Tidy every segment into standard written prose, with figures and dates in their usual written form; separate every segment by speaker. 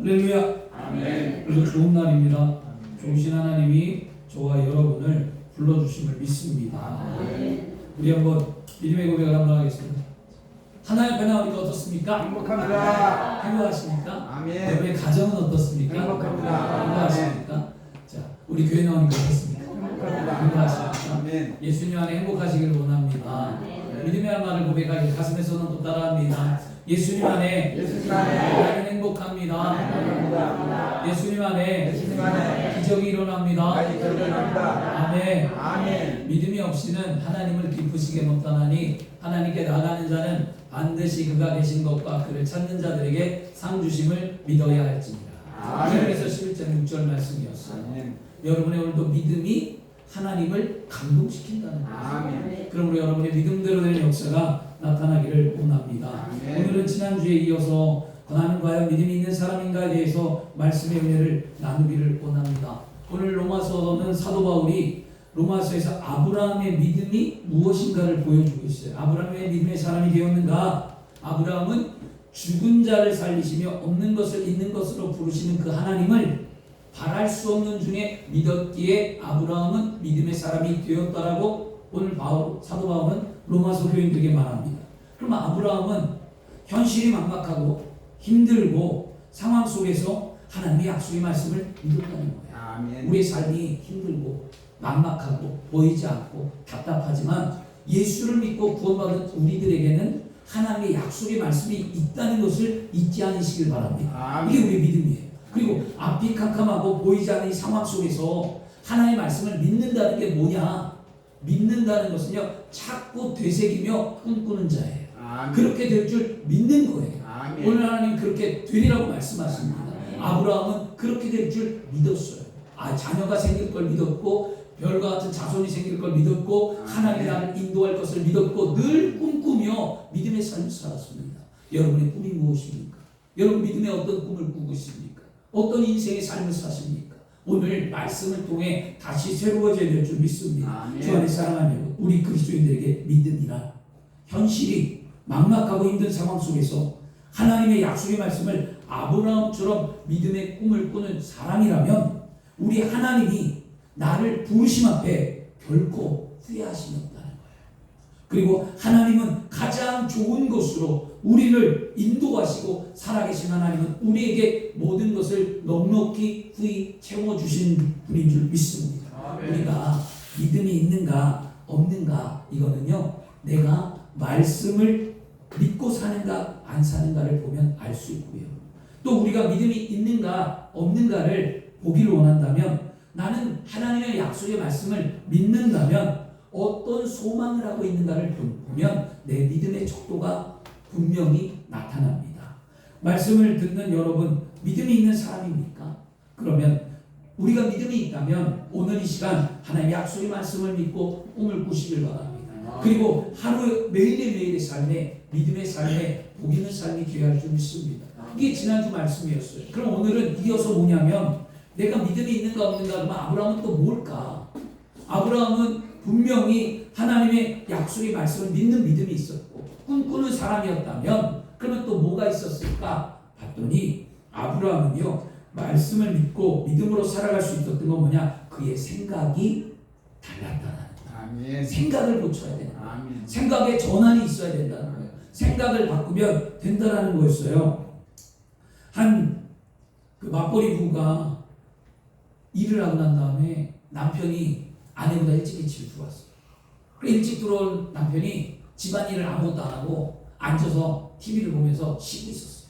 Speaker 1: 할렐루야.
Speaker 2: 아멘.
Speaker 1: 그래서 좋은 날입니다. 좋으신 하나님이 저와 여러분을 불러주심을 믿습니다. 우리 한번 믿음의 고백을 한번 하겠습니다. 하나님 앞에 나오니까 어떻습니까?
Speaker 2: 행복합니다.
Speaker 1: 행복하십니까?
Speaker 2: 아멘.
Speaker 1: 여러분의 가정은 어떻습니까?
Speaker 2: 행복합니다.
Speaker 1: 행복하십니까? 자, 우리 교회 나오니까 어떻습니까? 행복하십니까?
Speaker 2: 아멘.
Speaker 1: 예수님 안에 행복하시기를 원합니다. 믿음의 말을 고백하기 가슴에서는 또 따라합니다. 예수님 안에 나는 행복합니다. 예수님 안에 기적이 일어납니다. 아멘. 믿음이 없이는 하나님을 기쁘시게 못하나니 하나님께 나가는 자는 반드시 그가 계신 것과 그를 찾는 자들에게 상 주심을 믿어야 할지니라. 그래서 11장 6절 말씀이었어요. 여러분의 오늘도 믿음이 하나님을 감동시킨다는 거예요. 그럼 우리 여러분의 믿음대로 되는 역사가 나타나기를 원합니다. 오늘은 지난주에 이어서 나는 과연 믿음이 있는 사람인가에 대해서 말씀의 은혜를 나누기를 원합니다. 오늘 로마서는 사도 바울이 로마서에서 아브라함의 믿음이 무엇인가를 보여주고 있어요. 아브라함이 왜 믿음의 사람이 되었는가? 아브라함은 죽은 자를 살리시며 없는 것을 있는 것으로 부르시는 그 하나님을 바랄 수 없는 중에 믿었기에 아브라함은 믿음의 사람이 되었다라고 오늘 사도 바울은 로마서 교인들에게 말합니다. 그럼 아브라함은 현실이 막막하고 힘들고 상황 속에서 하나님의 약속의 말씀을 믿었다는 거예요. 우리의 삶이 힘들고 막막하고 보이지 않고 답답하지만 예수를 믿고 구원받은 우리들에게는 하나님의 약속의 말씀이 있다는 것을 잊지 않으시길 바랍니다. 이게 우리의 믿음이에요. 그리고 앞이 캄캄하고 보이지 않는 이 상황 속에서 하나님의 말씀을 믿는다는 게 뭐냐? 믿는다는 것은요, 찾고 되새기며 꿈꾸는 자예요. 그렇게 될 줄 믿는 거예요. 오늘 하나님 그렇게 되리라고 말씀하십니다. 아브라함은 그렇게 될 줄 믿었어요. 자녀가 생길 걸 믿었고 별과 같은 자손이 생길 걸 믿었고 하나님이 나를 인도할 것을 믿었고 늘 꿈꾸며 믿음의 삶을 살았습니다. 여러분의 꿈이 무엇입니까? 여러분 믿음의 어떤 꿈을 꾸고 있습니까? 어떤 인생의 삶을 사십니까? 오늘 말씀을 통해 다시 새로워져야 될 줄 믿습니다. 주 안에 사랑하는 우리 그리스도인들에게 믿음이란 현실이 막막하고 힘든 상황 속에서 하나님의 약속의 말씀을 아브라함처럼 믿음의 꿈을 꾸는 사람이라면 우리 하나님이 나를 부르심 앞에 결코 후회하시지 않다는 거예요. 그리고 하나님은 가장 좋은 것으로 우리를 인도하시고 살아계신 하나님은 우리에게 모든 것을 넉넉히 후히 채워주신 분인 줄 믿습니다. 우리가 믿음이 있는가 없는가 이거는요, 내가 말씀을 믿고 사는가 안 사는가를 보면 알 수 있고요. 또 우리가 믿음이 있는가 없는가를 보기를 원한다면 나는 하나님의 약속의 말씀을 믿는다면 어떤 소망을 하고 있는가를 보면 내 믿음의 척도가 분명히 나타납니다. 말씀을 듣는 여러분 믿음이 있는 사람입니까? 그러면 우리가 믿음이 있다면 오늘 이 시간 하나님의 약속의 말씀을 믿고 꿈을 꾸시길 바랍니다. 그리고 하루 매일의 삶에 믿음의 삶에 복 있는 삶이 되어야 할 줄 믿습니다. 이게 지난주 말씀이었어요. 그럼 오늘은 이어서 뭐냐면 내가 믿음이 있는가 없는가 그러면 아브라함은 또 뭘까? 아브라함은 분명히 하나님의 약속의 말씀을 믿는 믿음이 있었고 꿈꾸는 사람이었다면 그러면 또 뭐가 있었을까? 봤더니 아브라함은요 말씀을 믿고 믿음으로 살아갈 수 있었던 건 뭐냐? 그의 생각이 달랐다는 거예요. 생각을 고쳐야 되는 거예요. 생각에 전환이 있어야 된다는 거예요. 생각을 바꾸면 된다는 거였어요. 그 맞벌이 부부가 일을 하고 난 다음에 남편이 아내보다 일찍 들어왔어요. 그래 일찍 들어온 남편이 집안일을 아무것도 안 하고 앉아서 TV를 보면서 쉬고 있었어요.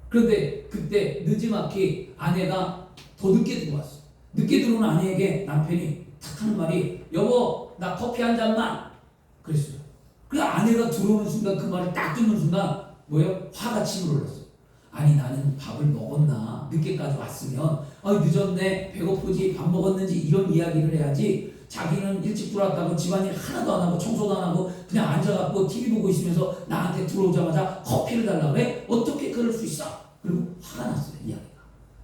Speaker 1: 그런데 그때 늦지막히 아내가 더 늦게 들어왔어요. 늦게 들어온 아내에게 남편이 탁 하는 말이 여보 나 커피 한 잔만 그랬어요. 그래서 아내가 들어오는 순간 그 말을 딱 듣는 순간 뭐예요? 화가 치밀어올랐어요. 아니 나는 밥을 먹었나 늦게까지 왔으면 늦었네 배고프지 밥 먹었는지 이런 이야기를 해야지 자기는 일찍 들어왔다고 집안일 하나도 안 하고 청소도 안 하고 그냥 앉아갖고 TV 보고 있으면서 나한테 들어오자마자 커피를 달라고 해? 어떻게 그럴 수 있어? 그리고 화가 났어요 이야기가.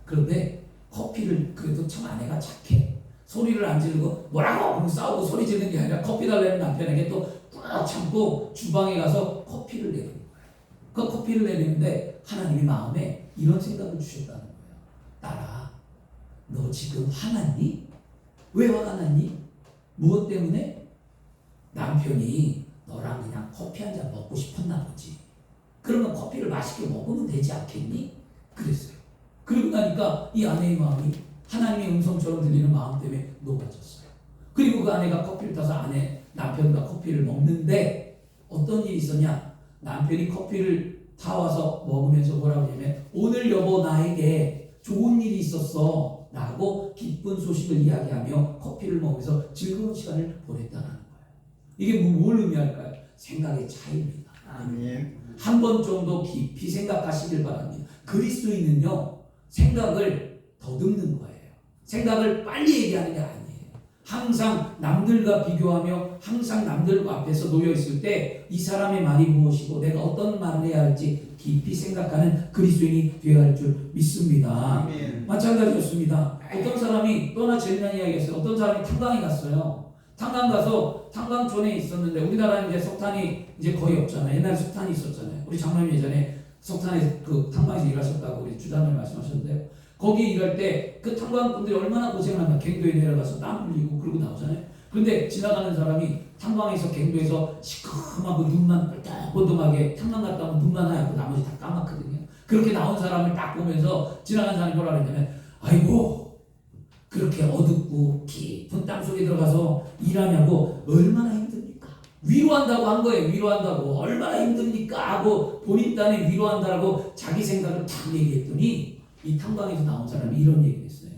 Speaker 1: 그런데 커피를 그래도 참 아내가 착해. 소리를 안 지르고 뭐라고 그러고 싸우고 소리 지르는 게 아니라 커피 달라는 남편에게 또 꾹 참고 주방에 가서 커피를 내리는 거예요. 그 커피를 내리는데 하나님이 마음에 이런 생각을 주셨다는 거예요. 딸아, 너 지금 화났니? 왜 화가 났니? 무엇 때문에? 남편이 너랑 그냥 커피 한 잔 먹고 싶었나 보지. 그러면 커피를 맛있게 먹으면 되지 않겠니? 그랬어요. 그러고 나니까 이 아내의 마음이 하나님의 음성처럼 들리는 마음 때문에 녹아졌어요. 그리고 그 아내가 커피를 타서 남편과 커피를 먹는데 어떤 일이 있었냐? 남편이 커피를 타와서 먹으면서 뭐라고 하냐면 오늘 여보 나에게 좋은 일이 있었어 라고 기쁜 소식을 이야기하며 커피를 먹으면서 즐거운 시간을 보냈다는 거예요. 이게 뭘 의미할까요? 생각의 차이입니다.
Speaker 2: 아멘.
Speaker 1: 한 번 정도 깊이 생각하시길 바랍니다. 그리스도인은요, 생각을 더듬는 거예요. 생각을 빨리 얘기하는 게 아니에요. 항상 남들과 비교하며 항상 남들과 앞에서 놓여 있을 때 이 사람의 말이 무엇이고 내가 어떤 말을 해야 할지 깊이 생각하는 그리스도인이 되어야 할 줄 믿습니다.
Speaker 2: 아멘.
Speaker 1: 마찬가지였습니다. 어떤 사람이 또나 재미난 이야기였어요. 어떤 사람이 탄광에 갔어요. 탄광 가서 탄광촌에 있었는데 우리나라는 이제 석탄이 이제 거의 없잖아요. 옛날에 석탄이 있었잖아요. 우리 장로님 예전에 석탄에 그 탄광에서 일하셨다고 우리 주단을 말씀하셨는데 거기 일할 때 그 탄광꾼들이 얼마나 고생을 하면 갱도에 내려가서 땀 흘리고 그러고 나오잖아요. 그런데 지나가는 사람이 탄광에서 갱도에서 시커멓고 눈만 뻘떡뻘떡하게 탄광 갔다 오면 눈만 하얗고 나머지 다 까맣거든요. 그렇게 나온 사람을 딱 보면서 지나가는 사람이 뭐라 그러냐면 아이고 그렇게 어둡고 깊은 땅속에 들어가서 일하냐고 얼마나 힘듭니까? 위로한다고 한 거예요. 위로한다고 얼마나 힘듭니까? 하고 본인 딴에 위로한다고 자기 생각을 딱 얘기했더니 이 탄광에서 나온 사람이 이런 얘기를 했어요.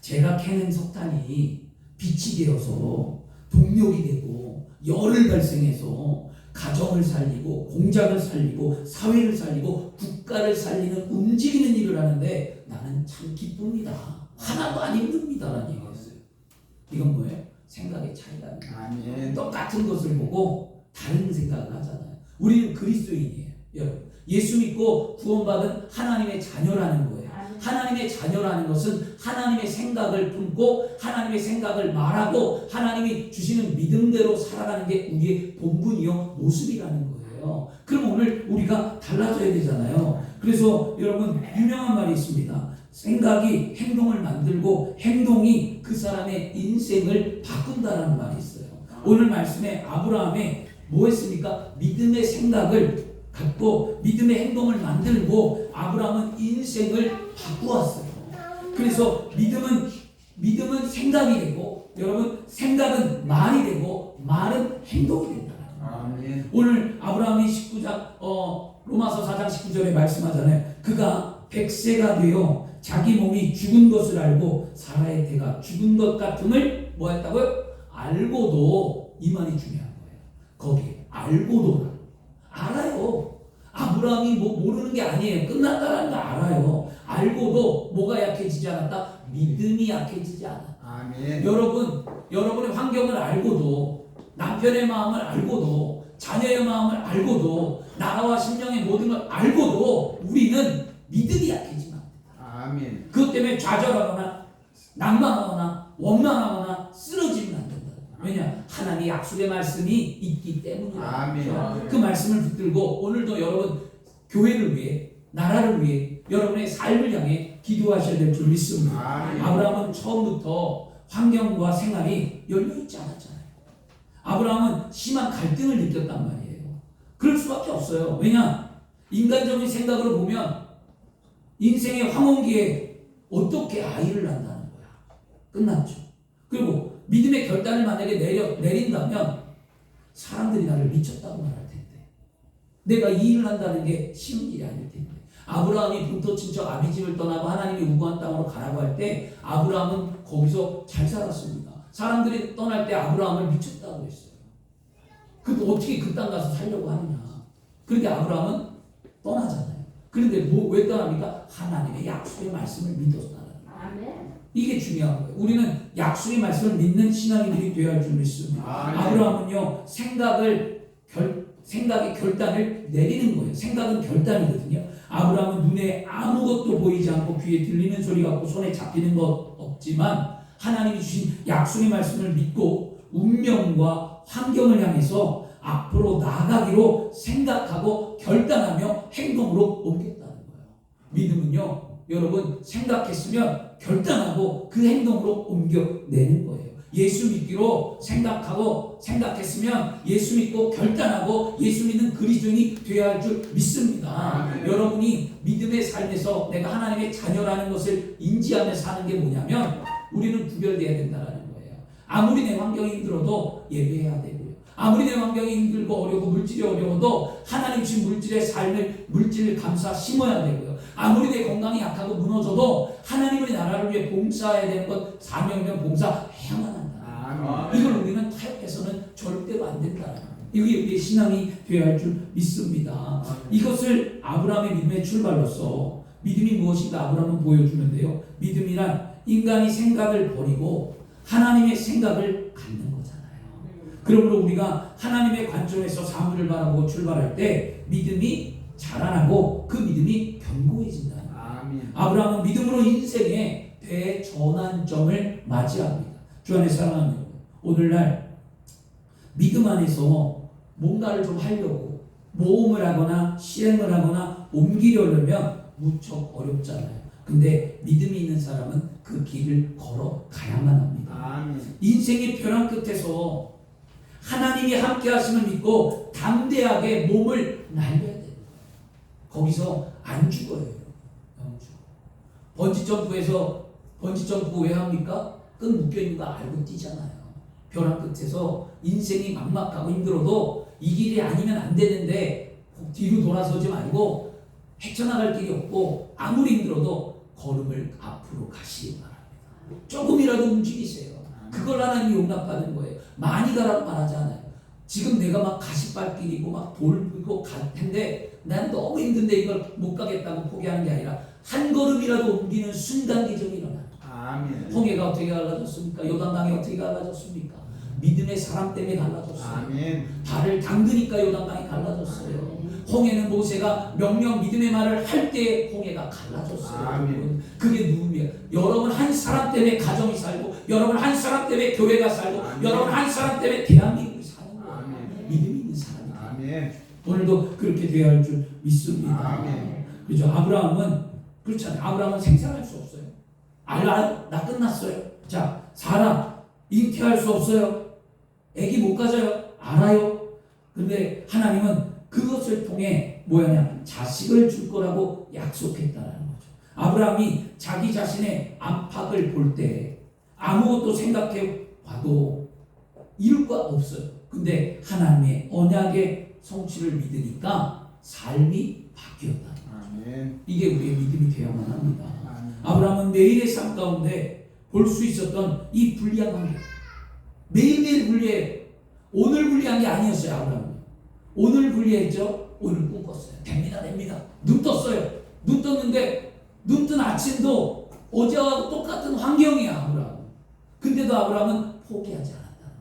Speaker 1: 제가 캐는 석탄이 빛이 되어서 동력이 되고 열을 발생해서 가정을 살리고 공장을 살리고 사회를 살리고 국가를 살리는 움직이는 일을 하는데 나는 참 기쁩니다. 하나도 안 힘듭니다. 라는 얘기였어요. 이건 뭐예요? 생각의 차이가
Speaker 2: 아멘.
Speaker 1: 똑같은 것을 보고 다른 생각을 하잖아요. 우리는 그리스도인이에요. 여러분. 예수 믿고 구원받은 하나님의 자녀라는 거예요. 하나님의 자녀라는 것은 하나님의 생각을 품고 하나님의 생각을 말하고 하나님이 주시는 믿음대로 살아가는 게 우리의 본분이요 모습이라는 거예요. 그럼 오늘 우리가 달라져야 되잖아요. 그래서 여러분 유명한 말이 있습니다. 생각이 행동을 만들고 행동이 그 사람의 인생을 바꾼다라는 말이 있어요. 오늘 말씀에 아브라함이 뭐 했습니까? 믿음의 생각을 갖고 믿음의 행동을 만들고 아브라함은 인생을 바꾸었어요. 그래서 믿음은 생각이 되고 여러분 생각은 말이 되고 말은 행동이 된다.
Speaker 2: 아멘.
Speaker 1: 오늘 아브라함이 19장 로마서 4장 19절에 말씀하잖아요. 그가 100세가 되어 자기 몸이 죽은 것을 알고 사라의 태가 죽은 것 같음을 뭐 했다고요? 알고도 이 말이 중요한 거예요. 거기에 알고도 알아요. 아브라함이 뭐 모르는 게 아니에요. 끝났다라는 거 알아요. 알고도 뭐가 약해지지 않았다? 믿음이 약해지지 않았다.
Speaker 2: 아멘.
Speaker 1: 여러분의 환경을 알고도 남편의 마음을 알고도 자녀의 마음을 알고도 나라와 심령의 모든 걸 알고도 우리는 믿음이 약해지면 안 된다.
Speaker 2: 아멘.
Speaker 1: 그것 때문에 좌절하거나 난망하거나 원망하거나 쓰러지면 안 된다. 왜냐? 하나님의 약속의 말씀이 있기 때문이다.
Speaker 2: 아멘.
Speaker 1: 그 말씀을 붙들고 오늘도 여러분 교회를 위해 나라를 위해 여러분의 삶을 향해 기도하셔야 될 줄 믿습니다.
Speaker 2: 아멘.
Speaker 1: 아브라함은 처음부터 환경과 생활이 열려있지 않았잖아요. 아브라함은 심한 갈등을 느꼈단 말이에요. 그럴 수밖에 없어요. 왜냐? 인간적인 생각으로 보면 인생의 황혼기에 어떻게 아이를 낳는다는 거야. 끝났죠. 그리고 믿음의 결단을 만약에 내린다면 사람들이 나를 미쳤다고 말할 텐데 내가 이 일을 한다는 게 쉬운 일이 아닐 텐데 아브라함이 본토 친척 아비집을 떠나고 하나님이 우거한 땅으로 가라고 할 때 아브라함은 거기서 잘 살았습니다. 사람들이 떠날 때 아브라함을 미쳤다고 했어요. 근데 어떻게 그 땅 가서 살려고 하느냐. 그런데 아브라함은 떠나잖아요. 그런데 왜 떠납니까? 하나님의 약속의 말씀을 믿어서 떠나요.
Speaker 3: 아멘.
Speaker 1: 이게 중요한 거예요. 우리는 약속의 말씀을 믿는 신앙인들이 되어야 할 줄 믿습니다. 아브라함은요 생각의 결단을 내리는 거예요. 생각은 결단이거든요. 아브라함은 눈에 아무것도 보이지 않고 귀에 들리는 소리 같고 손에 잡히는 것 없지만 하나님이 주신 약속의 말씀을 믿고 운명과 환경을 향해서 앞으로 나아가기로 생각하고 결단하며 행동으로 옮겼다는 거예요. 믿음은요 여러분 생각했으면 결단하고 그 행동으로 옮겨내는 거예요. 예수 믿기로 생각하고 생각했으면 예수 믿고 결단하고 예수 믿는 그리스도인이 되어야 할 줄 믿습니다. 여러분이 믿음의 삶에서 내가 하나님의 자녀라는 것을 인지하며 사는 게 뭐냐면 우리는 구별돼야 된다는 거예요. 아무리 내 환경이 힘들어도 예배해야 되고요. 아무리 내 환경이 힘들고 어려고 물질이 어려워도 하나님 주신 물질의 삶을 물질을 감사 심어야 되고요. 아무리 내 건강이 약하고 무너져도 하나님의 나라를 위해 봉사해야 되는 것 사명이면 봉사해야만 한다. 이걸 우리는 타협해서는 절대로 안 된다. 이게 우리의 신앙이 되어야 할 줄 믿습니다. 이것을 아브라함의 믿음의 출발로서 믿음이 무엇인가 아브라함은 보여주는데요. 믿음이란 인간이 생각을 버리고 하나님의 생각을 갖는 거잖아요. 그러므로 우리가 하나님의 관점에서 사물을 바라보고 출발할 때 믿음이 자라나고 그 믿음이 견고해진다. 아브라함은 믿음으로 인생의 대전환점을 맞이합니다. 주 안에 사랑하는 여러분, 오늘날 믿음 안에서 뭔가를 좀 하려고 모험을 하거나 실행을 하거나 옮기려면 무척 어렵잖아요. 근데 믿음이 있는 사람은 그 길을 걸어가야만 합니다. 인생의 벼랑 끝에서 하나님이 함께 하심을 믿고 담대하게 몸을 날려야 됩니다. 거기서 안 죽어요. 안 죽어. 번지점프에서 번지점프 왜 합니까? 끈 묶여있는 거 알고 뛰잖아요. 벼랑 끝에서 인생이 막막하고 힘들어도 이 길이 아니면 안 되는데 뒤로 돌아서지 말고 헤쳐나갈 길이 없고 아무리 힘들어도 걸음을 앞으로 가시기 바랍니다. 조금이라도 움직이세요. 그걸 하나님이 용납하는 거예요. 많이 가라고 말하지 않아요. 지금 내가 막 가시밭길이고 막 돌고 갈 텐데 난 너무 힘든데 이걸 못 가겠다고 포기하는 게 아니라 한 걸음이라도 옮기는 순간 기적이 일어나요. 홍해가 어떻게 갈라졌습니까? 요단강이 어떻게 갈라졌습니까? 믿음의 사람 때문에 갈라졌어요. 발을 담그니까 요단강이 갈라졌어요. 홍해는 모세가 명령 믿음의 말을 할 때 홍해가 갈라졌어요. 그게 누구예요? 여러분 한 사람 때문에 가정이 살고 여러분 한 사람 때문에 교회가 살고 여러분 한 사람 때문에 대한민국이 사는 거예요. 믿음이 있는 사람이. 오늘도 그렇게 되어야 할 줄 믿습니다. 그렇죠? 아브라함은 그렇잖아요. 아브라함은 생산할 수 없어요. 알아요? 나 끝났어요. 자, 사람 잉태할 수 없어요. 애기 못 가져요. 알아요. 근데 하나님은 그것을 통해 뭐냐면 자식을 줄 거라고 약속했다라는 거죠. 아브라함이 자기 자신의 안팎을 볼 때 아무것도 생각해 봐도 이유가 없어요. 근데 하나님의 언약의 성취를 믿으니까 삶이 바뀌었다. 이게 우리의 믿음이 되어야만 합니다. 아브라함은 매일의 삶 가운데 볼 수 있었던 이 불리한 관계, 매일매일 불리해. 오늘 불리한 게 아니었어요. 아브라함은 오늘 불리했죠. 오늘 꿈 꿨어요. 됩니다. 눈 떴어요. 눈 떴는데 눈 뜬 아침도 어제와 똑같은 환경이야. 아브라함. 근데도 아브라함은 포기하지 않았다는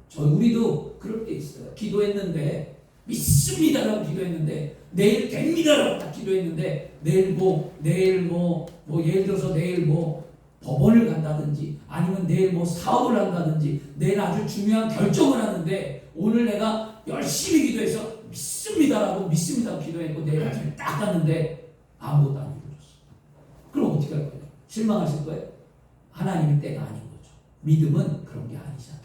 Speaker 1: 거죠. 우리도 그럴 때 있어요. 기도했는데 믿습니다라고 기도했는데 내일 됩니다라고 딱 기도했는데 내일 예를 들어서 내일 법원을 간다든지 아니면 내일 사업을 한다든지 내일 아주 중요한 결정을 하는데 오늘 내가 열심히 기도해서 믿습니다라고 기도했고 내일 아침에 딱 갔는데 아무것도 안 이루어졌어. 그럼 어떻게 할 거예요? 실망하실 거예요? 하나님의 때가 아닌 거죠. 믿음은 그런 게 아니잖아요.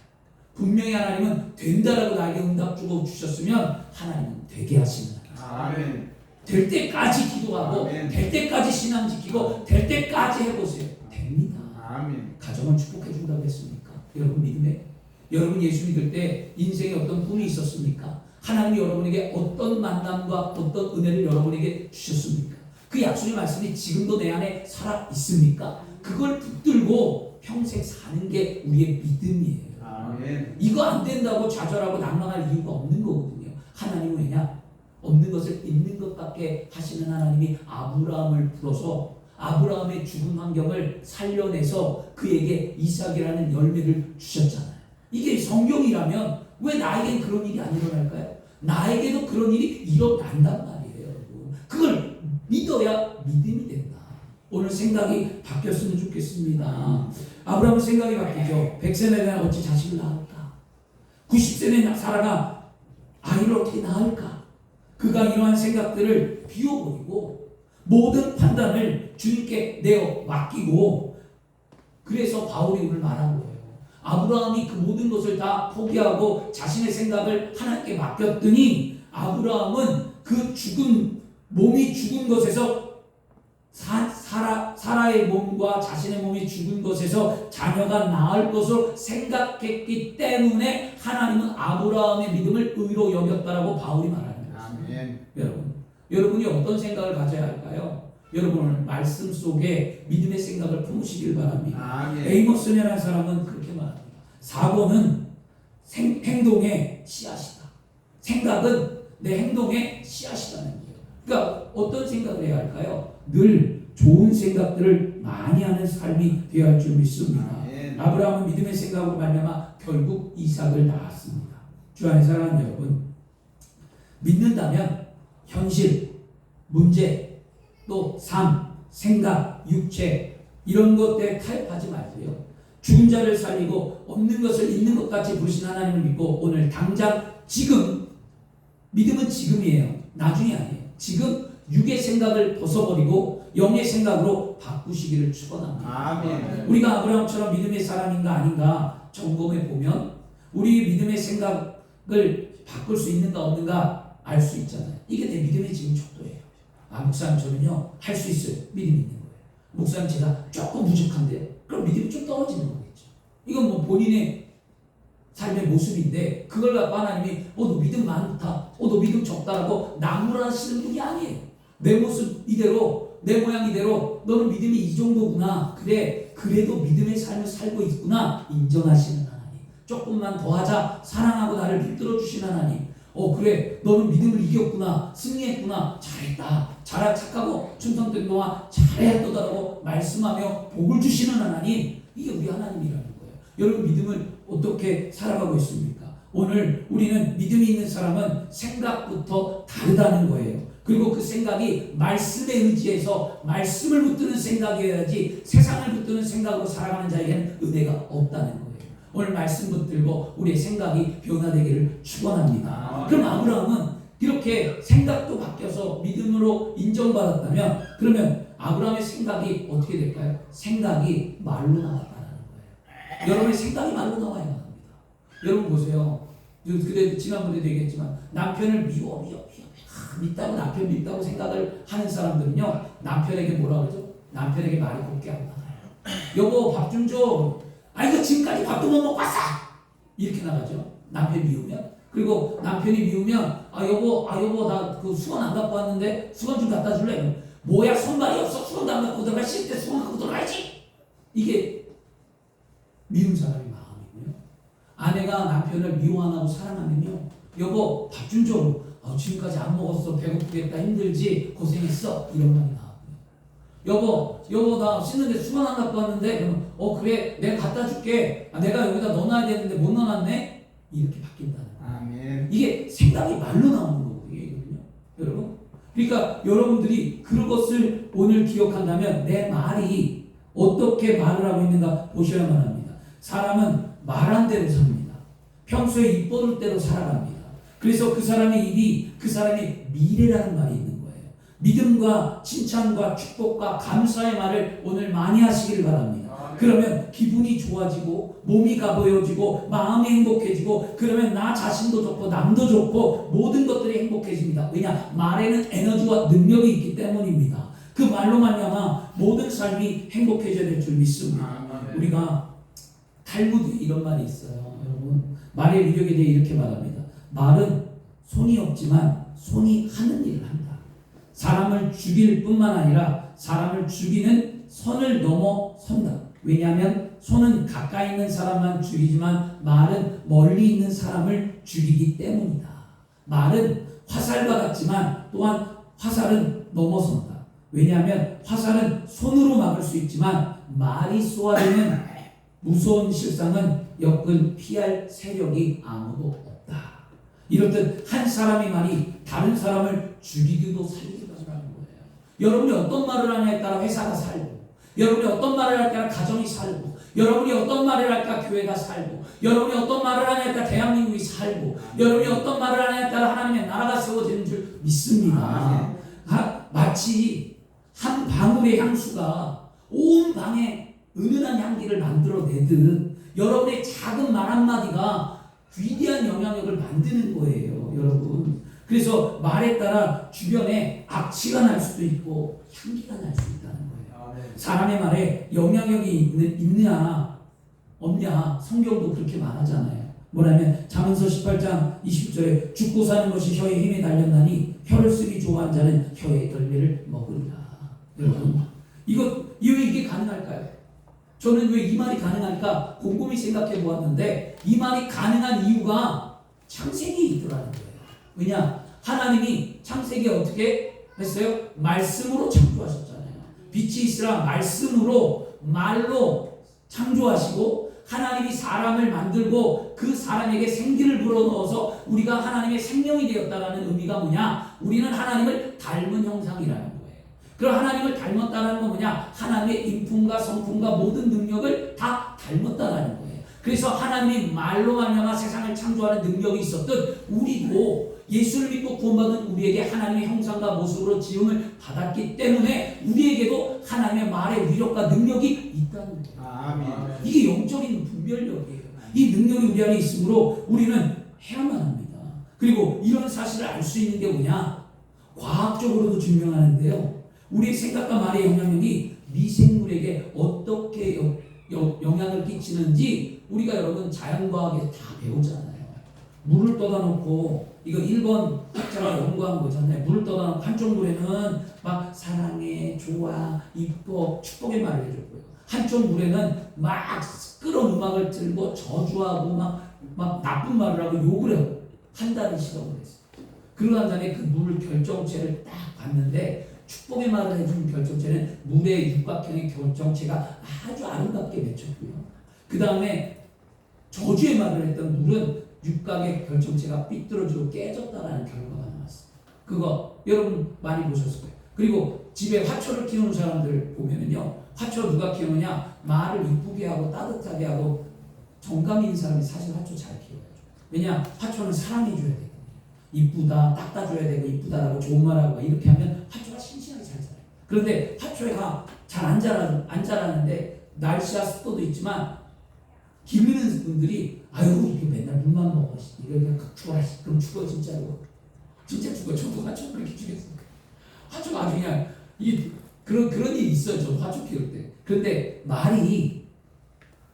Speaker 1: 분명히 하나님은 된다라고 나에게 응답 주셨으면 하나님은 되게 하시는 하나님. 될 때까지 기도하고 될 때까지 신앙 지키고 될 때까지 해보세요. 됩니다. 가정을 축복해 준다고 했습니까? 여러분 믿음에 여러분 예수 믿을 때 인생에 어떤 꿈이 있었습니까? 하나님이 여러분에게 어떤 만남과 어떤 은혜를 여러분에게 주셨습니까? 그 약속의 말씀이 지금도 내 안에 살아 있습니까? 그걸 붙들고 평생 사는 게 우리의 믿음이에요. 이거 안 된다고 좌절하고 낭망할 이유가 없는 거거든요. 하나님은 왜냐? 없는 것을 있는 것밖에 하시는 하나님이 아브라함을 불어서 아브라함의 죽은 환경을 살려내서 그에게 이삭이라는 열매를 주셨잖아요. 이게 성경이라면 왜 나에겐 그런 일이 안 일어날까요? 나에게도 그런 일이 일어난단 말이에요. 여러분. 그걸 믿어야 믿음이 된다. 오늘 생각이 바뀌었으면 좋겠습니다. 아브라함은 생각이 바뀌죠. 100세 내가 어찌 자식을 낳을까? 90세 내 사라가 아이를 어떻게 낳을까? 그가 이러한 생각들을 비워버리고 모든 판단을 주님께 내어 맡기고, 그래서 바울이 오늘 말한 거예요. 아브라함이 그 모든 것을 다 포기하고 자신의 생각을 하나님께 맡겼더니 아브라함은 그 몸이 죽은 것에서 사라의 몸과 자신의 몸이 죽은 것에서 자녀가 낳을 것으로 생각했기 때문에 하나님은 아브라함의 믿음을 의로 여겼다라고 바울이 말하는 거예요.
Speaker 2: 아멘.
Speaker 1: 여러분이 어떤 생각을 가져야 할까요? 여러분은 말씀 속에 믿음의 생각을 품으시길 바랍니다.
Speaker 2: 아멘.
Speaker 1: 에이머슨이라는 사람은 그렇게 말합니다. 사고는 행동의 씨앗이다. 생각은 내 행동의 씨앗이라는 거예요. 그러니까 어떤 생각을 해야 할까요? 늘 좋은 생각들을 많이 하는 삶이 되어야 할 줄 믿습니다.
Speaker 2: 아멘.
Speaker 1: 아브라함은 믿음의 생각으로 말미암아 결국 이삭을 낳았습니다. 주 안에 사랑하는 여러분, 믿는다면 현실, 문제, 또 삶, 생각, 육체 이런 것들에 타협하지 마세요. 죽은 자를 살리고 없는 것을 있는 것 같이 부르신 하나님을 믿고 오늘 당장 지금, 믿음은 지금이에요. 나중이 아니에요. 지금 육의 생각을 벗어버리고 영의 생각으로 바꾸시기를 축원합니다.
Speaker 2: 아멘.
Speaker 1: 우리가 아브라함처럼 믿음의 사람인가 아닌가 점검해 보면 우리 믿음의 생각을 바꿀 수 있는가 없는가 알 수 있잖아요. 이게 내 믿음의 지금 척도예요. 아, 목사님 저는요 할 수 있어요. 믿음이 있는 거예요. 목사님 제가 조금 부족한데 그럼 믿음이 좀 떨어지는 거겠죠. 이건 뭐 본인의 삶의 모습인데 그걸 갖고 하나님이 너 믿음 많다, 너 믿음 적다라고 나무라시는 분이 아니에요. 내 모습 이대로, 내 모양 이대로 너는 믿음이 이 정도구나. 그래, 그래도 믿음의 삶을 살고 있구나 인정하시는 하나님. 조금만 더 하자. 사랑하고 나를 붙들어 주시는 하나님. 그래, 너는 믿음을 이겼구나, 승리했구나, 잘했다, 착하고 충성된 동안 잘했다라고 말씀하며 복을 주시는 하나님. 이게 우리 하나님이라는 거예요. 여러분 믿음을 어떻게 살아가고 있습니까? 오늘 우리는 믿음이 있는 사람은 생각부터 다르다는 거예요. 그리고 그 생각이 말씀에 의지해서 말씀을 붙드는 생각이어야지 세상을 붙드는 생각으로 살아가는 자에게는 은혜가 없다는 거예요. 오늘 말씀 붙들고 우리의 생각이 변화되기를 축원합니다. 그럼 아브라함은 이렇게 생각도 바뀌어서 믿음으로 인정받았다면 그러면 아브라함의 생각이 어떻게 될까요? 생각이 말로 나왔다는 거예요. 여러분의 생각이 말로 나와야 합니다. 여러분 보세요. 그때 지난번에도 얘기했지만 남편을 믿다고 남편 믿다고 생각을 하는 사람들은요 남편에게 뭐라 그러죠? 남편에게 말이 곱게 안 나가요. 여보 밥 좀 줘. 아이고 지금까지 밥도 못 먹고 왔어. 이렇게 나가죠. 남편 미우면. 그리고 남편이 미우면 여보 나 그 수건 안 갖고 왔는데 수건 좀 갖다 줄래? 뭐야 손발이 없어. 수건도 안 갖고 들어갈 수 있대. 수건 갖고 들어가야지. 이게 미운 사람의 마음이고요. 아내가 남편을 미워 안 하고 사랑하면요 여보 밥 좀 줘. 지금까지 안 먹었어. 배고프겠다. 힘들지. 고생했어. 이런 말이 나와요. 여보 나 씻는데 수건 안 갖고 왔는데 그러면 그래 내가 갖다 줄게. 내가 여기다 넣어놔야 되는데 못 넣어놨네. 이렇게 바뀐다는 거예요.
Speaker 2: 아멘.
Speaker 1: 이게 생각이 말로 나오는 거거든요. 여러분. 그러니까 여러분들이 그것을 오늘 기억한다면 내 말이 어떻게 말을 하고 있는가 보셔야만 합니다. 사람은 말한 대로 삽니다. 평소에 입 버릇 대로 살아갑니다. 그래서 그 사람의 입이 그 사람의 미래라는 말이 있는 거예요. 믿음과 칭찬과 축복과 감사의 말을 오늘 많이 하시길 바랍니다. 그러면 기분이 좋아지고 몸이 가벼워지고 마음이 행복해지고 그러면 나 자신도 좋고 남도 좋고 모든 것들이 행복해집니다. 왜냐? 말에는 에너지와 능력이 있기 때문입니다. 그 말로 말미암아 모든 삶이 행복해져야 될 줄 믿습니다. 우리가 탈무드에 이런 말이 있어요. 여러분 말의 위력에 대해 이렇게 말합니다. 말은 손이 없지만 손이 하는 일을 한다. 사람을 죽일 뿐만 아니라 사람을 죽이는 선을 넘어선다. 왜냐하면 손은 가까이 있는 사람만 죽이지만 말은 멀리 있는 사람을 죽이기 때문이다. 말은 화살과 같지만 또한 화살은 넘어선다. 왜냐하면 화살은 손으로 막을 수 있지만 말이 쏘아대는 무서운 실상은 역을 피할 세력이 아무도 없다. 이렇듯 한 사람의 말이 다른 사람을 죽이기도 살리기도 하는 거예요. 여러분이 어떤 말을 하냐에 따라 회사가 살고, 여러분이 어떤 말을 할 때는 가정이 살고, 여러분이 어떤 말을 할까 교회가 살고, 여러분이 어떤 말을 하냐에 따라 대한민국이 살고, 여러분이 어떤 말을 하냐에 따라 하나님의 나라가 세워지는 줄 믿습니다. 마치 한 방울의 향수가 온 방에 은은한 향기를 만들어내듯 여러분의 작은 말 한마디가 위대한 영향력을 만드는 거예요, 여러분. 그래서 말에 따라 주변에 악취가 날 수도 있고 향기가 날 수 있다는 거예요. 사람의 말에 영향력이 있느냐 없냐 성경도 그렇게 말하잖아요. 뭐냐면 잠언서 18장 20절에 죽고 사는 것이 혀에 힘이 달렸나니 혀를 쓰기 좋아하는 자는 혀의 열매를 먹으리라. 여러분 이게 가능할까요? 저는 왜 이 말이 가능할까 곰곰이 생각해 보았는데 이 말이 가능한 이유가 창세기에 있더라는 거예요. 왜냐? 하나님이 창세기에 어떻게 했어요? 말씀으로 창조하셨잖아요. 빛이 있으라 말씀으로 말로 창조하시고 하나님이 사람을 만들고 그 사람에게 생기를 불어넣어서 우리가 하나님의 생명이 되었다라는 의미가 뭐냐? 우리는 하나님을 닮은 형상이라는 거예요. 그럼 하나님을 닮았다는 건 뭐냐? 하나님의 인품과 성품과 모든 능력을 다 닮았다는 거예요. 그래서 하나님이 말로 말미암아 세상을 창조하는 능력이 있었듯 우리도 예수를 믿고 구원받은 우리에게 하나님의 형상과 모습으로 지음을 받았기 때문에 우리에게도 하나님의 말의 위력과 능력이 있다는 거예요.
Speaker 2: 아멘.
Speaker 1: 이게 영적인 분별력이에요. 이 능력이 우리 안에 있으므로 우리는 해야만 합니다. 그리고 이런 사실을 알 수 있는 게 뭐냐? 과학적으로도 증명하는데요. 우리의 생각과 말의 영향력이 미생물에게 어떻게 영향을 끼치는지 우리가 여러분 자연과학에서 다 배우잖아요. 물을 떠다 놓고 이거 1번 학자가 연구한 거잖아요. 물을 떠다 놓고 한쪽 물에는 막 사랑해, 좋아, 이뻐, 축복의 말을 해줬고요. 한쪽 물에는 막 시끄러운 음악을 들고 저주하고 막 나쁜 말을 하고 욕을 해요. 한 달을 시험을 했어요. 그러고 난 다음에 그 물 결정체를 딱 봤는데 축복의 말을 해준 결정체는 물의 육각형의 결정체가 아주 아름답게 맺혔고요. 그 다음에 저주의 말을 했던 물은 육각의 결정체가 삐뚤어지고 깨졌다라는 결과가 나왔어요. 그거 여러분 많이 보셨을 거예요. 그리고 집에 화초를 키우는 사람들 보면은요, 화초 누가 키우느냐? 말을 이쁘게 하고 따뜻하게 하고 정감 있는 사람이 사실 화초 잘 키워야죠. 왜냐? 화초는 사랑해줘야 되거든요. 이쁘다, 닦아줘야 되고 이쁘다라고 좋은 말하고 이렇게 하면 화초가 싱싱하게 잘 자라요. 그런데 화초가 잘 안 자라는데 날씨와 습도도 있지만 기르는 분들이 아유 이게 맨날 물만 먹어 이거 그냥 죽어라 그럼 죽어 진짜로 진짜 죽어. 저도 화초 그렇게 죽였어요. 화초가 아주 그냥 이 그런 일이 있어요. 저도 화초 키울 때. 그런데 말이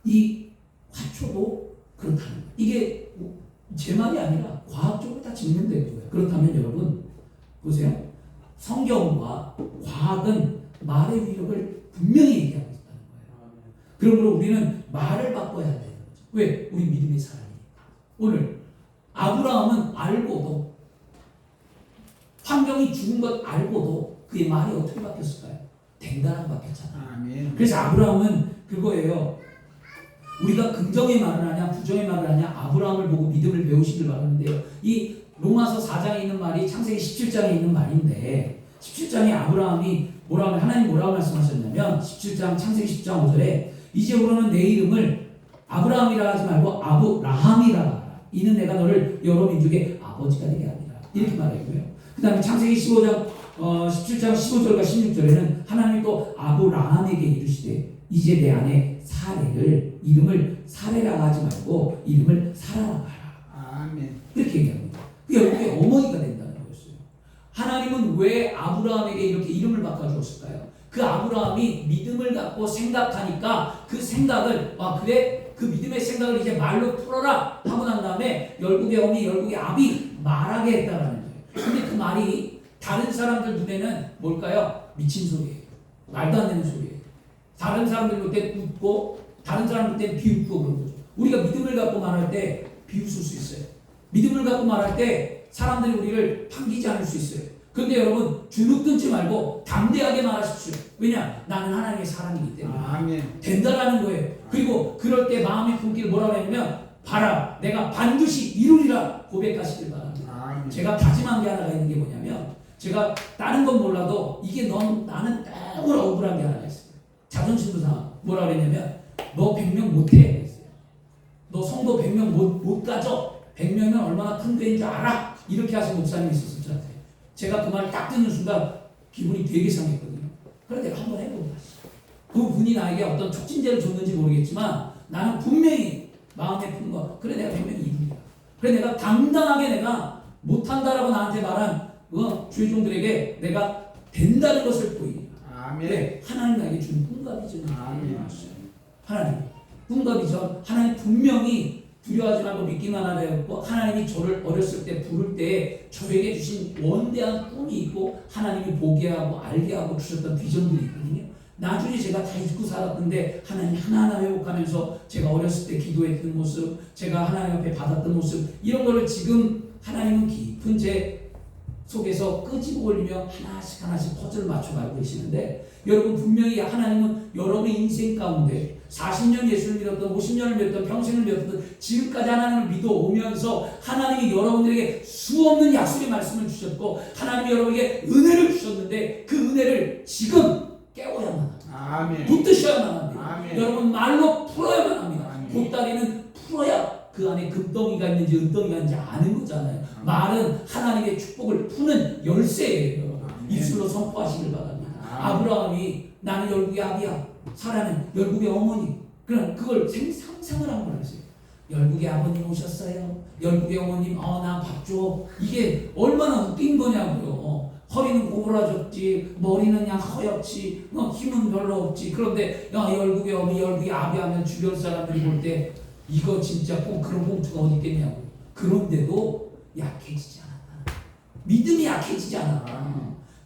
Speaker 1: 이 화초도 그렇다는 거예요. 이게 제 말이 아니라 과학적으로 다 증명된 거예요. 그렇다면 여러분 보세요. 성경과 과학은 말의 위력을 분명히 얘기하고 있다는 거예요. 그러므로 우리는 말을 바꿔야 되는 거죠. 왜? 우리 믿음의 사람이니까. 오늘 아브라함은 알고도 환경이 죽은 것 알고도 그의 말이 어떻게 바뀌었을까요? 된다라고 바뀌었잖아요.
Speaker 2: 아멘.
Speaker 1: 그래서 아브라함은 그거예요. 우리가 긍정의 말을 하냐 부정의 말을 하냐 아브라함을 보고 믿음을 배우시길 바라는데요. 이 로마서 4장에 있는 말이 창세기 17장에 있는 말인데 17장에 아브라함이 하나님 뭐라고 말씀하셨냐면 17장 창세기 10장 5절에 이제부로는 내 이름을 아브라함이라 하지 말고 아브라함이라 하라. 이는 내가 너를 여러 민족의 아버지가 되게 하리라. 이렇게 말했고요. 그 다음에 창세기 15장 17장 15절과 16절에는 하나님이 또 아브라함에게 이르시되 이제 내 아내 사레를 이름을 사레라 하지 말고 이름을 사라라 하라.
Speaker 2: 아멘.
Speaker 1: 이렇게 얘기합니다. 그게 여러분의 어머니가 된다는 거였어요. 하나님은 왜 아브라함에게 이렇게 이름을 바꿔주었을까요? 그 아브라함이 믿음을 갖고 생각하니까 그 생각을 그래 그 믿음의 생각을 이제 말로 풀어라 하고 난 다음에 열국의 어미 열국의 아비 말하게 했다라는 거예요. 근데 그 말이 다른 사람들 눈에는 뭘까요? 미친 소리예요. 말도 안 되는 소리예요. 다른 사람들 볼 때 웃고 다른 사람들 때 비웃고 그런 거죠. 우리가 믿음을 갖고 말할 때 비웃을 수 있어요. 믿음을 갖고 말할 때 사람들이 우리를 반기지 않을 수 있어요. 그런데 여러분 주눅 들지 말고 담대하게 말하십시오. 왜냐? 나는 하나님의 사람이기 때문에.
Speaker 2: 아멘.
Speaker 1: 된다라는 거예요. 그리고 그럴 때 마음의 품기를 뭐라고 했냐면 봐라 내가 반드시 이루리라 고백하시길 바랍니다.
Speaker 2: 아멘.
Speaker 1: 제가 다짐한 게 하나가 있는 게 뭐냐면 제가 다른 건 몰라도 이게 나는 너무 억울한 게 하나가 있어요. 자존심도 상하고 뭐라 그랬냐면 너 100명 못해 그랬어요. 너 성도 100명 못 가져. 100명은 얼마나 큰 데인 줄 알아. 이렇게 하신 목사님이 있었어요. 저한테. 제가 그 말을 딱 듣는 순간 기분이 되게 상했거든요. 그래 내가 한번 해보고 그분이 나에게 어떤 촉진제를 줬는지 모르겠지만 나는 분명히 마음에 푼 거 그래 내가 분명히 이룹니다. 그래 내가 당당하게 내가 못한다라고 나한테 말한 주의종들에게 내가 된다는 것을 보이니까.
Speaker 2: 아멘.
Speaker 1: 그래 하나님 나에게 준 꿈과 비전을
Speaker 2: 아멘.
Speaker 1: 하나님 꿈과 비전 하나님 분명히 두려워하지 말고 믿기만 하라고 하나님이 저를 어렸을 때 부를 때 저에게 주신 원대한 꿈이 있고 하나님이 보게 하고 알게 하고 주셨던 비전들이 있거든요. 나중에 제가 다 잊고 살았는데 하나님 하나하나 회복하면서 제가 어렸을 때 기도했던 모습 제가 하나님 앞에 받았던 모습 이런 거를 지금 하나님은 깊은 제 속에서 끄집어 올리며 하나씩 퍼즐을 맞춰가고 계시는데 여러분 분명히 하나님은 여러분의 인생 가운데 40년 예수를 믿었던 50년을 믿었던 평생을 믿었던 지금까지 하나님을 믿어오면서 하나님이 여러분들에게 수없는 약속의 말씀을 주셨고 하나님이 여러분에게 은혜를 주셨는데 그 은혜를 지금 깨워야만 합니다.
Speaker 2: 아멘.
Speaker 1: 붙드셔야만 합니다.
Speaker 2: 아멘.
Speaker 1: 여러분 말로 풀어야만 합니다.
Speaker 2: 아멘.
Speaker 1: 보따리는 풀어야 그 안에 금덩이가 있는지 은덩이가 있는지 아는 거잖아요. 말은 하나님의 축복을 푸는 열쇠예요. 입술로 선포하시길 바랍니다. 아브라함이 나는 열국의 아비야. 사라는 열국의 어머니. 그럼 그걸 상상을 한번 하세요. 열국의 아버님 오셨어요. 열국의 어머님 나 밥 줘. 이게 얼마나 웃긴 거냐고요. 허리는 고부라졌지 머리는 그냥 허옇지 힘은 별로 없지. 그런데 열국의 어머니 열국의 아비 하면 주변 사람들이 볼 때 이거 진짜 꼭 그런 봉투가 어디 있겠냐고. 그런데도 약해지지 않았다. 믿음이 약해지지 않았다.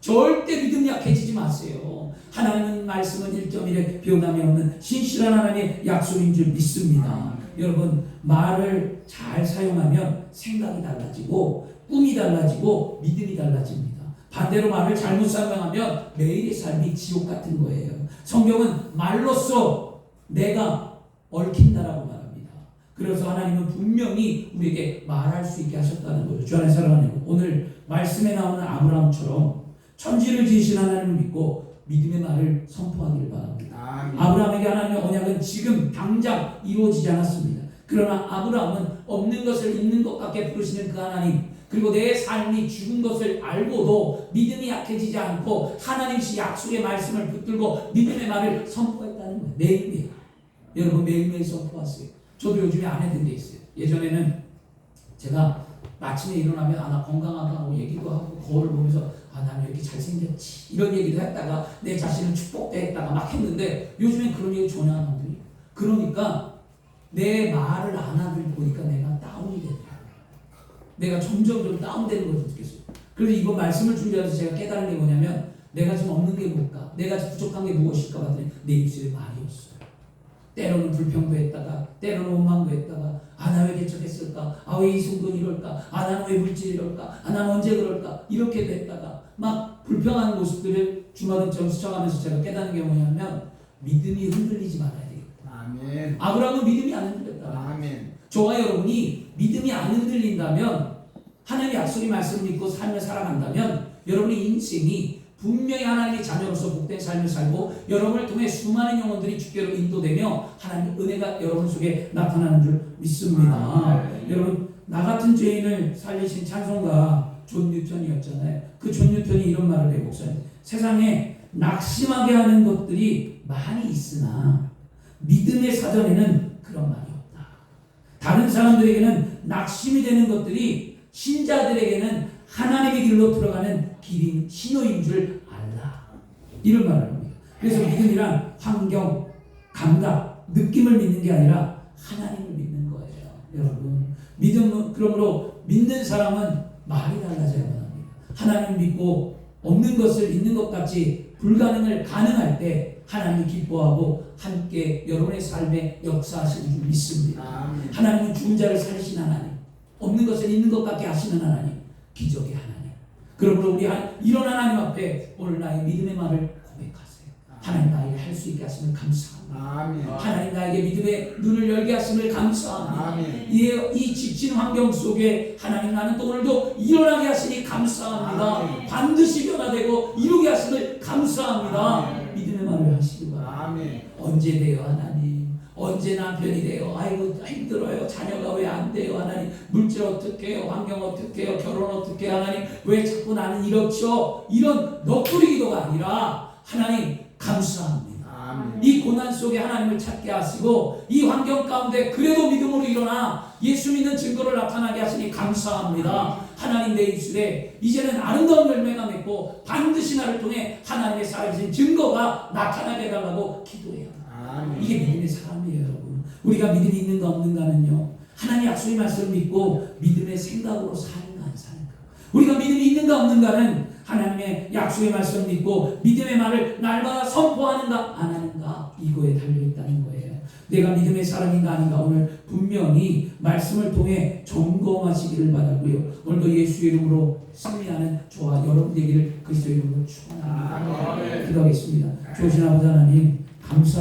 Speaker 1: 절대 믿음 약해지지 마세요. 하나님은 말씀은 1.1에 변함이 없는 신실한 하나님의 약속인 줄 믿습니다. 여러분 말을 잘 사용하면 생각이 달라지고 꿈이 달라지고 믿음이 달라집니다. 반대로 말을 잘못 사용하면 매일의 삶이 지옥 같은 거예요. 성경은 말로써 내가 얽힌다라고 말합니다. 그래서 하나님은 분명히 우리에게 말할 수 있게 하셨다는 거예요. 주 안에 사랑하는 오늘 말씀에 나오는 아브라함처럼 천지를 지으신 하나님을 믿고 믿음의 말을 선포하기를 바랍니다. 아브라함에게 하나님의 언약은 지금 당장 이루어지지 않았습니다. 그러나 아브라함은 없는 것을 있는 것 같게 부르시는 그 하나님 그리고 내 삶이 죽은 것을 알고도 믿음이 약해지지 않고 하나님이 약속의 말씀을 붙들고 믿음의 말을 선포했다는 거예요. 매일매일. 여러분 매일매일 선포하세요. 저도 요즘에 안 했던 게 있어요. 예전에는 제가 아침에 일어나면 나 건강하다고 얘기도 하고 거울을 보면서 나는 왜 이렇게 잘생겼지 이런 얘기도 했다가 내 자신을 축복했다가 막 했는데 요즘엔 그런 얘기 전혀 안 하더니 그러니까 내 말을 안 하길 보니까 내가 다운이 되더라고요. 내가 점점 다운되는 걸 느꼈어요. 그래서 이번 말씀을 준비하면서 제가 깨달은 게 뭐냐면 내가 지금 없는 게 뭘까? 내가 부족한 게 무엇일까 봤더니 내 입술의 말이었어요. 때로는 불평도 했다가 때로는 원망도 했다가 나 왜 개척했을까? 왜 이 순간 이럴까? 나는 왜 물질이 이럴까? 나는 언제 그럴까? 이렇게 됐다가 막 불평하는 모습들을 주마등처럼 스쳐가면서 제가 깨닫는 게 뭐냐면 믿음이 흔들리지 말아야 되겠다.
Speaker 2: 아멘.
Speaker 1: 아브라함은 믿음이 안 흔들렸다.
Speaker 2: 아멘.
Speaker 1: 저와 여러분이 믿음이 안 흔들린다면 하나님의 약속의 말씀을 믿고 삶을 살아간다면 여러분의 인생이 분명히 하나님의 자녀로서 복된 삶을 살고 여러분을 통해 수많은 영혼들이 주께로 인도되며 하나님의 은혜가 여러분 속에 나타나는 줄 믿습니다. 여러분 나 같은 죄인을 살리신 찬송가 존 뉴턴이었잖아요. 그 존 뉴턴이 이런 말을 해요. 목사님 세상에 낙심하게 하는 것들이 많이 있으나 믿음의 사전에는 그런 말이 없다. 다른 사람들에게는 낙심이 되는 것들이 신자들에게는 하나님의 길로 들어가는 길인 신호인 줄 알라. 이런 말을 합니다. 그래서 믿음이란 환경, 감각, 느낌을 믿는 게 아니라 하나님을 믿는 거예요. 여러분 믿음은 그러므로 믿는 사람은 말이 달라져야만 합니다. 하나님을 믿고 없는 것을 있는 것 같이 불가능을 가능할 때 하나님이 기뻐하고 함께 여러분의 삶에 역사하시는 줄 믿습니다. 하나님은 죽은 자를 살리신 하나님, 없는 것을 있는 것 같게 하시는 하나님, 기적의 하나님. 그러므로 우리 이런 하나님 앞에 오늘 나의 믿음의 말을 고백하세요. 하나님 나에게 할 수 있게 하심을 감사합니다. 하나님 나에게 믿음의 눈을 열게 하심을 감사합니다. 이 지친 환경 속에 하나님 나는 또 오늘도 일어나게 하시니 감사합니다. 반드시 변화되고 이루게 하심을 감사합니다. 믿음의 말을 하시기 바랍니다. 언제 돼요 하나님? 언제 남편이 돼요? 아이고 힘들어요. 자녀가 왜 안 돼요 하나님? 물질 어떻게 해요? 환경 어떻게 해요? 결혼 어떻게 해요 하나님? 왜 자꾸 나는 이렇죠? 이런 넋두리 기도가 아니라 하나님 감사합니다.
Speaker 2: 아멘.
Speaker 1: 이 고난 속에 하나님을 찾게 하시고 이 환경 가운데 그래도 믿음으로 일어나 예수 믿는 증거를 나타나게 하시니 감사합니다. 하나님 내 입술에 이제는 아름다운 열매가 맺고 반드시 나를 통해 하나님의 살아계신 증거가 나타나게 해달라고 기도해요.
Speaker 2: 아멘.
Speaker 1: 이게 믿음의 사람이에요, 여러분. 우리가 믿음이 있는가 없는가는요, 하나님의 약속의 말씀을 믿고 믿음의 생각으로 사는가 안 사는가. 우리가 믿음이 있는가 없는가는 하나님의 약속의 말씀을 믿고 믿음의 말을 날마다 선포하는가 안 하는가, 이거에 달려있다는 거예요. 내가 믿음의 사람인가 아닌가 오늘 분명히 말씀을 통해 점검하시기를 바라고요. 오늘도 예수의 이름으로 승리하는 저와 여러분 되기를 그리스도의 이름으로 축원합니다. 기도하겠습니다. 좋으신 아버지 하나님 감사합니다.